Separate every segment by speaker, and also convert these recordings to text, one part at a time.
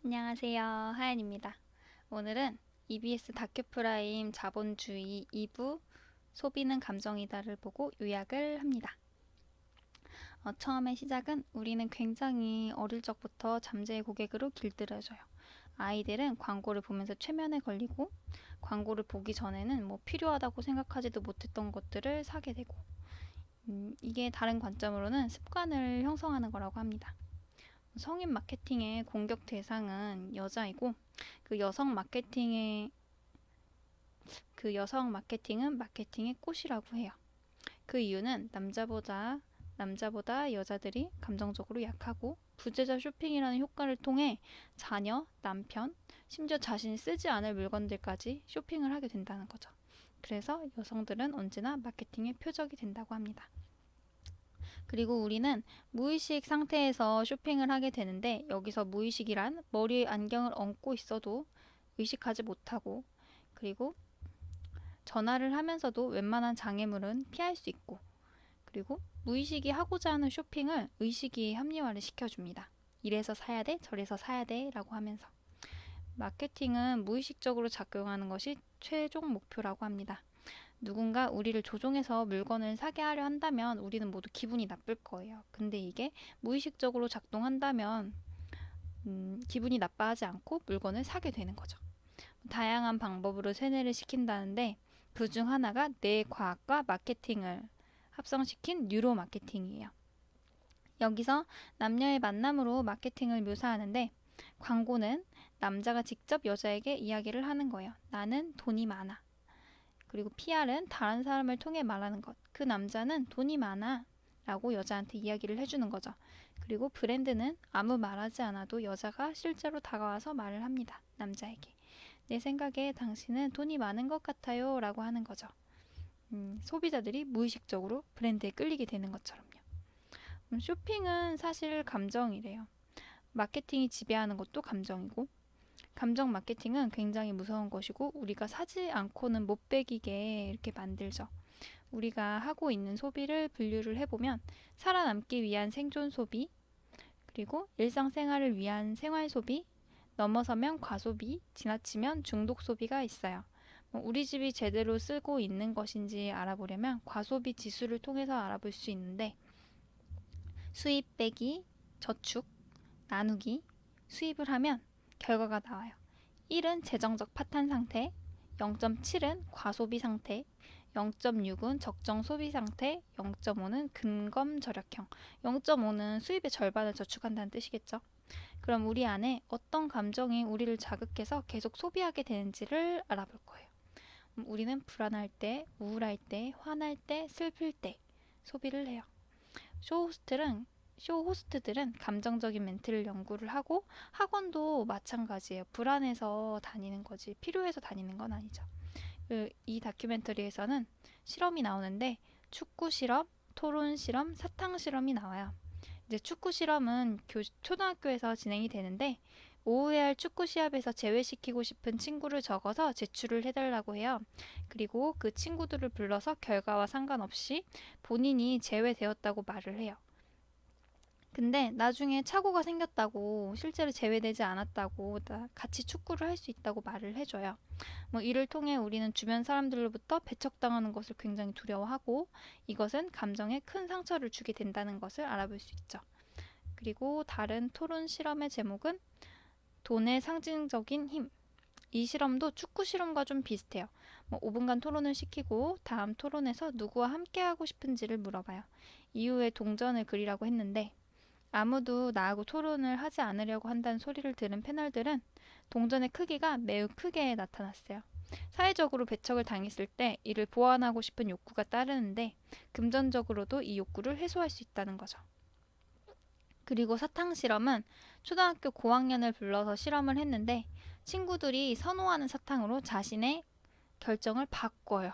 Speaker 1: 안녕하세요. 하연입니다. 오늘은 EBS 다큐프라임 자본주의 2부 소비는 감정이다를 보고 요약을 합니다. 처음에 시작은 우리는 굉장히 어릴 적부터 잠재의 고객으로 길들여져요. 아이들은 광고를 보면서 최면에 걸리고 광고를 보기 전에는 필요하다고 생각하지도 못했던 것들을 사게 되고 이게 다른 관점으로는 습관을 형성하는 거라고 합니다. 성인 마케팅의 공격 대상은 여자이고 그 여성 마케팅의 그 여성 마케팅은 마케팅의 꽃이라고 해요. 그 이유는 남자보다 여자들이 감정적으로 약하고 부재자 쇼핑이라는 효과를 통해 자녀, 남편, 심지어 자신이 쓰지 않을 물건들까지 쇼핑을 하게 된다는 거죠. 그래서 여성들은 언제나 마케팅의 표적이 된다고 합니다. 그리고 우리는 무의식 상태에서 쇼핑을 하게 되는데 여기서 무의식이란 머리에 안경을 얹고 있어도 의식하지 못하고 그리고 전화를 하면서도 웬만한 장애물은 피할 수 있고 그리고 무의식이 하고자 하는 쇼핑을 의식이 합리화를 시켜줍니다. 이래서 사야 돼, 저래서 사야 돼 라고 하면서 마케팅은 무의식적으로 작용하는 것이 최종 목표라고 합니다. 누군가 우리를 조종해서 물건을 사게 하려 한다면 우리는 모두 기분이 나쁠 거예요. 근데 이게 무의식적으로 작동한다면 기분이 나빠하지 않고 물건을 사게 되는 거죠. 다양한 방법으로 세뇌를 시킨다는데 그 중 하나가 뇌과학과 마케팅을 합성시킨 뉴로 마케팅이에요. 여기서 남녀의 만남으로 마케팅을 묘사하는데 광고는 남자가 직접 여자에게 이야기를 하는 거예요. 나는 돈이 많아. 그리고 PR은 다른 사람을 통해 말하는 것. 그 남자는 돈이 많아 라고 여자한테 이야기를 해주는 거죠. 그리고 브랜드는 아무 말하지 않아도 여자가 실제로 다가와서 말을 합니다. 남자에게. 내 생각에 당신은 돈이 많은 것 같아요 라고 하는 거죠. 소비자들이 무의식적으로 브랜드에 끌리게 되는 것처럼요. 쇼핑은 사실 감정이래요. 마케팅이 지배하는 것도 감정이고 감정 마케팅은 굉장히 무서운 것이고 우리가 사지 않고는 못 배기게 이렇게 만들죠. 우리가 하고 있는 소비를 분류를 해보면 살아남기 위한 생존 소비, 그리고 일상생활을 위한 생활 소비, 넘어서면 과소비, 지나치면 중독 소비가 있어요. 우리 집이 제대로 쓰고 있는 것인지 알아보려면 과소비 지수를 통해서 알아볼 수 있는데 수입 빼기, 저축, 나누기, 수입을 하면 결과가 나와요. 1은 재정적 파탄 상태, 0.7은 과소비 상태, 0.6은 적정 소비 상태, 0.5는 근검 절약형. 0.5는 수입의 절반을 저축한다는 뜻이겠죠. 그럼 우리 안에 어떤 감정이 우리를 자극해서 계속 소비하게 되는지를 알아볼 거예요. 우리는 불안할 때, 우울할 때, 화날 때, 슬플 때 소비를 해요. 쇼 호스트들은 감정적인 멘트를 연구를 하고 학원도 마찬가지예요. 불안해서 다니는 거지 필요해서 다니는 건 아니죠. 이 다큐멘터리에서는 실험이 나오는데 축구 실험, 토론 실험, 사탕 실험이 나와요. 이제 축구 실험은 초등학교에서 진행이 되는데 오후에 할 축구 시합에서 제외시키고 싶은 친구를 적어서 제출을 해달라고 해요. 그리고 그 친구들을 불러서 결과와 상관없이 본인이 제외되었다고 말을 해요. 근데 나중에 착오가 생겼다고 실제로 제외되지 않았다고 같이 축구를 할 수 있다고 말을 해줘요. 이를 통해 우리는 주변 사람들로부터 배척당하는 것을 굉장히 두려워하고 이것은 감정에 큰 상처를 주게 된다는 것을 알아볼 수 있죠. 그리고 다른 토론 실험의 제목은 돈의 상징적인 힘. 이 실험도 축구 실험과 좀 비슷해요. 5분간 토론을 시키고 다음 토론에서 누구와 함께 하고 싶은지를 물어봐요. 이후에 동전을 그리라고 했는데 아무도 나하고 토론을 하지 않으려고 한다는 소리를 들은 패널들은 동전의 크기가 매우 크게 나타났어요. 사회적으로 배척을 당했을 때 이를 보완하고 싶은 욕구가 따르는데 금전적으로도 이 욕구를 해소할 수 있다는 거죠. 그리고 사탕 실험은 초등학교 고학년을 불러서 실험을 했는데 친구들이 선호하는 사탕으로 자신의 결정을 바꿔요.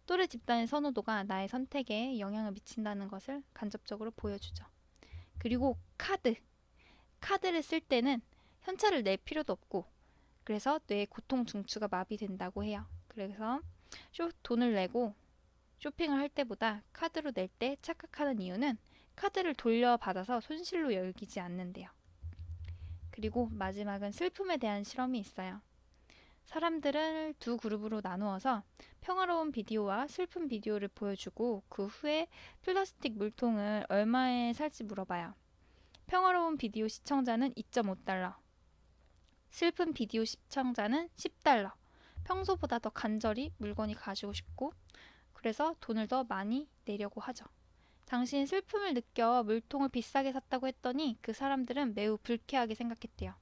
Speaker 1: 또래 집단의 선호도가 나의 선택에 영향을 미친다는 것을 간접적으로 보여주죠. 그리고 카드를 쓸 때는 현찰을 낼 필요도 없고 그래서 뇌 고통 중추가 마비된다고 해요. 그래서 돈을 내고 쇼핑을 할 때보다 카드로 낼 때 착각하는 이유는 카드를 돌려받아서 손실로 여기지 않는데요. 그리고 마지막은 슬픔에 대한 실험이 있어요. 사람들을 두 그룹으로 나누어서 평화로운 비디오와 슬픈 비디오를 보여주고 그 후에 플라스틱 물통을 얼마에 살지 물어봐요. 평화로운 비디오 시청자는 2.5달러, 슬픈 비디오 시청자는 10달러. 평소보다 더 간절히 물건이 가지고 싶고 그래서 돈을 더 많이 내려고 하죠. 당신 슬픔을 느껴 물통을 비싸게 샀다고 했더니 그 사람들은 매우 불쾌하게 생각했대요.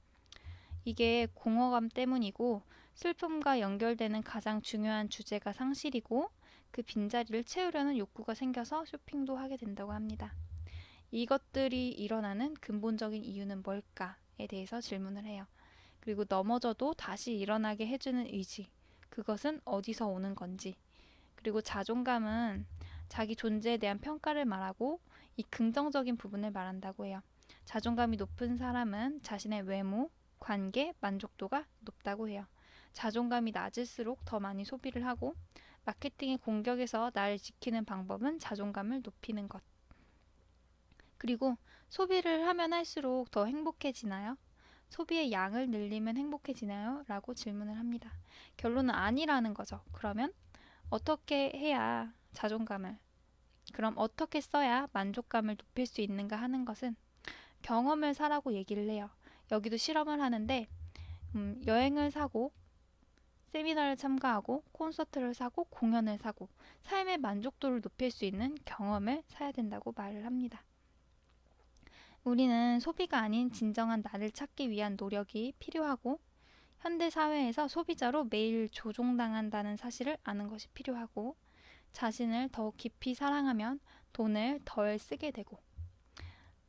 Speaker 1: 이게 공허감 때문이고 슬픔과 연결되는 가장 중요한 주제가 상실이고 그 빈자리를 채우려는 욕구가 생겨서 쇼핑도 하게 된다고 합니다. 이것들이 일어나는 근본적인 이유는 뭘까에 대해서 질문을 해요. 그리고 넘어져도 다시 일어나게 해주는 의지, 그것은 어디서 오는 건지, 그리고 자존감은 자기 존재에 대한 평가를 말하고 이 긍정적인 부분을 말한다고 해요. 자존감이 높은 사람은 자신의 외모, 관계, 만족도가 높다고 해요. 자존감이 낮을수록 더 많이 소비를 하고 마케팅의 공격에서 나를 지키는 방법은 자존감을 높이는 것. 그리고 소비를 하면 할수록 더 행복해지나요? 소비의 양을 늘리면 행복해지나요? 라고 질문을 합니다. 결론은 아니라는 거죠. 그러면 어떻게 해야 그럼 어떻게 써야 만족감을 높일 수 있는가 하는 것은 경험을 사라고 얘기를 해요. 여기도 실험을 하는데 여행을 사고 세미나를 참가하고 콘서트를 사고 공연을 사고 삶의 만족도를 높일 수 있는 경험을 사야 된다고 말을 합니다. 우리는 소비가 아닌 진정한 나를 찾기 위한 노력이 필요하고 현대 사회에서 소비자로 매일 조종당한다는 사실을 아는 것이 필요하고 자신을 더 깊이 사랑하면 돈을 덜 쓰게 되고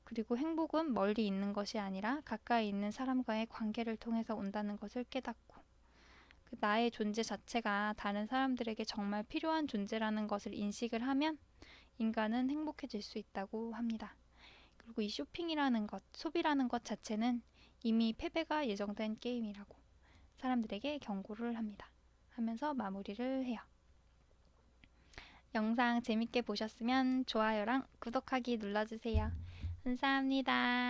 Speaker 1: 그리고 행복은 멀리 있는 것이 아니라 가까이 있는 사람과의 관계를 통해서 온다는 것을 깨닫고 나의 존재 자체가 다른 사람들에게 정말 필요한 존재라는 것을 인식을 하면 인간은 행복해질 수 있다고 합니다. 그리고 이 쇼핑이라는 것, 소비라는 것 자체는 이미 패배가 예정된 게임이라고 사람들에게 경고를 합니다. 하면서 마무리를 해요. 영상 재밌게 보셨으면 좋아요랑 구독하기 눌러주세요. 감사합니다.